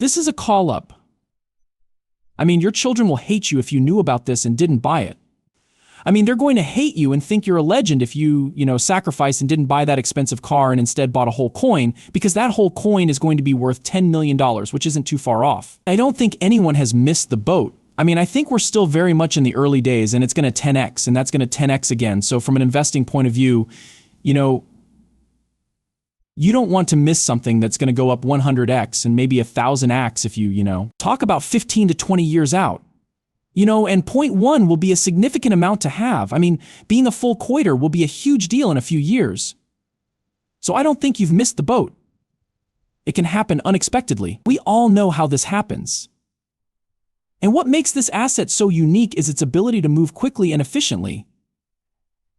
This is a call up. I mean, your children will hate you if you knew about this and didn't buy it. I mean, they're going to hate you and think you're a legend if you sacrificed and didn't buy that expensive car and instead bought a whole coin, because that whole coin is going to be worth $10 million, which isn't too far off. I don't think anyone has missed the boat. I mean, I think we're still very much in the early days, and it's going to 10x, and that's going to 10x again. So from an investing point of view, you don't want to miss something that's going to go up 100x and maybe 1,000x if you talk about 15 to 20 years out. And 0.1 will be a significant amount to have. I mean, being a full coiter will be a huge deal in a few years. So I don't think you've missed the boat. It can happen unexpectedly. We all know how this happens. And what makes this asset so unique is its ability to move quickly and efficiently.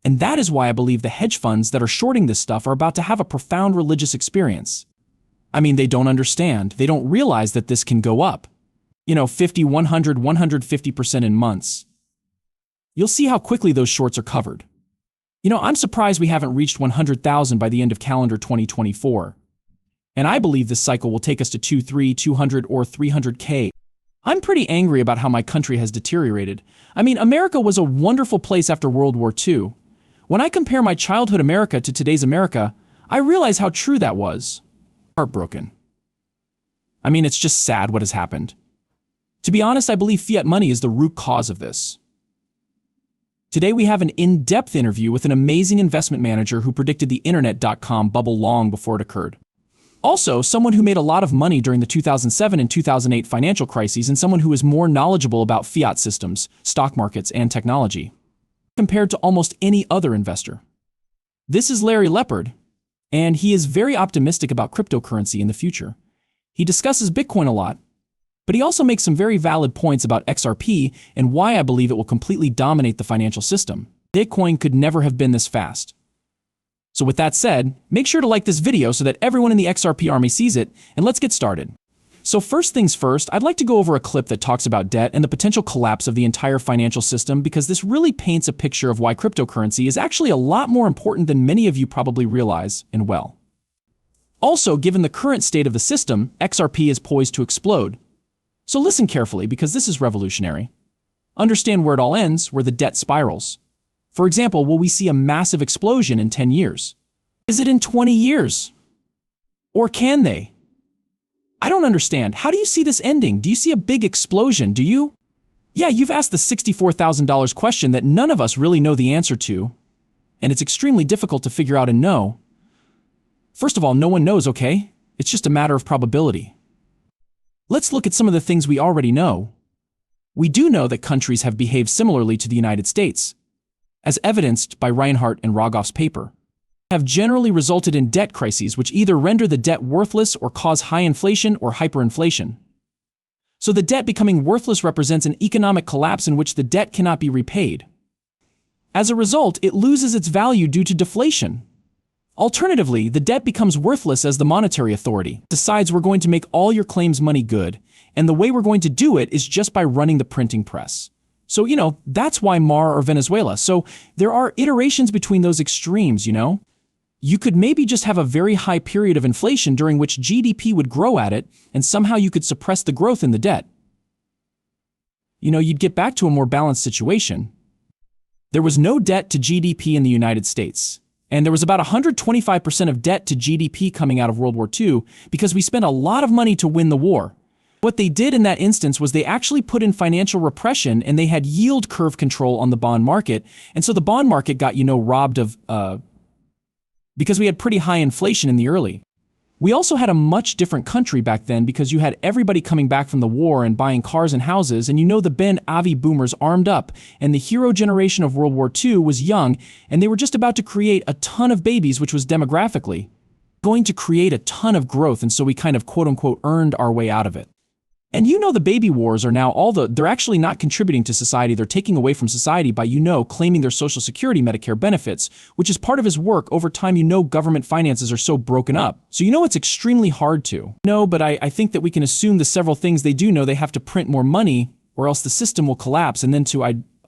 And that is why I believe the hedge funds that are shorting this stuff are about to have a profound religious experience. I mean, they don't understand. They don't realize that this can go up. 50, 100, 150% in months. You'll see how quickly those shorts are covered. I'm surprised we haven't reached 100,000 by the end of calendar 2024. And I believe this cycle will take us to 200 or 300K. I'm pretty angry about how my country has deteriorated. I mean, America was a wonderful place after World War II. When I compare my childhood America to today's America, I realize how true that was. Heartbroken. I mean, it's just sad what has happened. To be honest, I believe fiat money is the root cause of this. Today we have an in-depth interview with an amazing investment manager who predicted the internet.com bubble long before it occurred. Also, someone who made a lot of money during the 2007 and 2008 financial crises, and someone who is more knowledgeable about fiat systems, stock markets, and technology, compared to almost any other investor. This is Larry Lepard, and he is very optimistic about cryptocurrency in the future. He discusses Bitcoin a lot, but he also makes some very valid points about XRP and why I believe it will completely dominate the financial system. Bitcoin could never have been this fast. So with that said, make sure to like this video so that everyone in the XRP army sees it, and let's get started. So first things first, I'd like to go over a clip that talks about debt and the potential collapse of the entire financial system, because this really paints a picture of why cryptocurrency is actually a lot more important than many of you probably realize, and well. Also, given the current state of the system, XRP is poised to explode. So listen carefully, because this is revolutionary. Understand where it all ends, where the debt spirals. For example, will we see a massive explosion in 10 years? Is it in 20 years? Or can they? I don't understand. How do you see this ending? Do you see a big explosion? Do you? Yeah, you've asked the $64,000 question that none of us really know the answer to, and it's extremely difficult to figure out and know. First of all, no one knows, okay? It's just a matter of probability. Let's look at some of the things we already know. We do know that countries have behaved similarly to the United States, as evidenced by Reinhardt and Rogoff's paper, have generally resulted in debt crises which either render the debt worthless or cause high inflation or hyperinflation. So the debt becoming worthless represents an economic collapse in which the debt cannot be repaid. As a result, it loses its value due to deflation. Alternatively, the debt becomes worthless as the monetary authority decides we're going to make all your claims money good, and the way we're going to do it is just by running the printing press. So, that's why Mar or Venezuela. So there are iterations between those extremes, You could maybe just have a very high period of inflation during which GDP would grow at it, and somehow you could suppress the growth in the debt. You'd get back to a more balanced situation. There was no debt to GDP in the United States. And there was about 125% of debt to GDP coming out of World War II because we spent a lot of money to win the war. What they did in that instance was they actually put in financial repression, and they had yield curve control on the bond market. And so the bond market got, robbed of, because we had pretty high inflation in the early. We also had a much different country back then because you had everybody coming back from the war and buying cars and houses, and the Ben Avi boomers armed up, and the hero generation of World War II was young, and they were just about to create a ton of babies, which was demographically going to create a ton of growth, and so we kind of quote-unquote earned our way out of it. And the baby wars are now they're actually not contributing to society, they're taking away from society by, claiming their Social Security Medicare benefits, which is part of his work. Over time, government finances are so broken up. So it's extremely hard to. But I think that we can assume the several things they do know. They have to print more money, or else the system will collapse. And then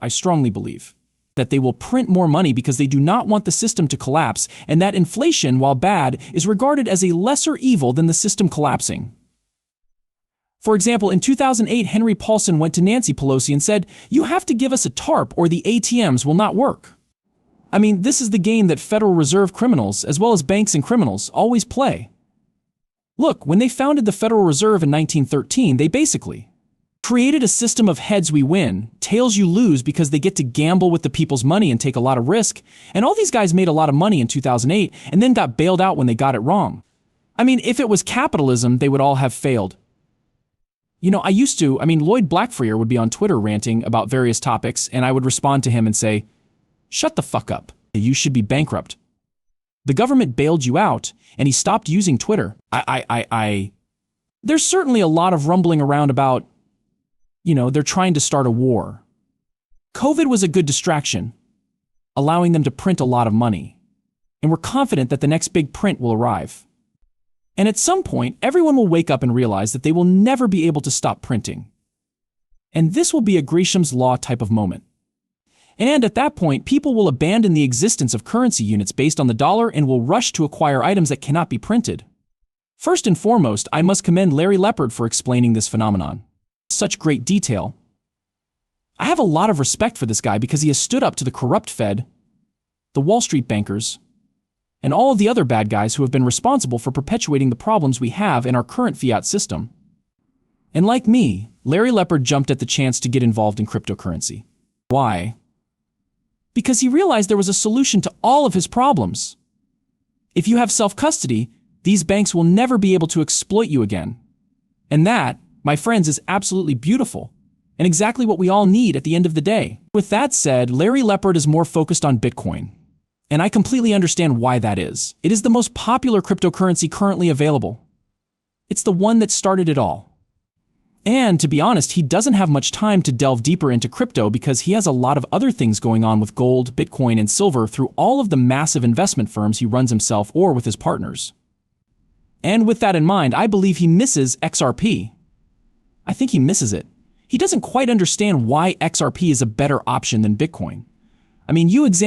I strongly believe that they will print more money because they do not want the system to collapse, and that inflation, while bad, is regarded as a lesser evil than the system collapsing. For example, in 2008, Henry Paulson went to Nancy Pelosi and said, "You have to give us a TARP or the ATMs will not work." I mean, this is the game that Federal Reserve criminals, as well as banks and criminals, always play. Look, when they founded the Federal Reserve in 1913, they basically created a system of heads we win, tails you lose because they get to gamble with the people's money and take a lot of risk, and all these guys made a lot of money in 2008 and then got bailed out when they got it wrong. I mean, if it was capitalism, they would all have failed. You know, Lloyd Blackfriar would be on Twitter ranting about various topics, and I would respond to him and say, "Shut the fuck up. You should be bankrupt. The government bailed you out, and he stopped using Twitter." There's certainly a lot of rumbling around about, they're trying to start a war. COVID was a good distraction, allowing them to print a lot of money. And we're confident that the next big print will arrive. And at some point, everyone will wake up and realize that they will never be able to stop printing. And this will be a Gresham's Law type of moment. And at that point, people will abandon the existence of currency units based on the dollar and will rush to acquire items that cannot be printed. First and foremost, I must commend Larry Lepard for explaining this phenomenon. Such great detail. I have a lot of respect for this guy because he has stood up to the corrupt Fed, the Wall Street bankers, and all of the other bad guys who have been responsible for perpetuating the problems we have in our current fiat system. And like me, Larry Lepard jumped at the chance to get involved in cryptocurrency. Why? Because he realized there was a solution to all of his problems. If you have self-custody, these banks will never be able to exploit you again. And that, my friends, is absolutely beautiful, and exactly what we all need at the end of the day. With that said, Larry Lepard is more focused on Bitcoin. And I completely understand why that is. It is the most popular cryptocurrency currently available. It's the one that started it all. And to be honest, he doesn't have much time to delve deeper into crypto because he has a lot of other things going on with gold, Bitcoin, and silver through all of the massive investment firms he runs himself or with his partners. And with that in mind, I believe he misses XRP. I think he misses it. He doesn't quite understand why XRP is a better option than Bitcoin. I mean, you examine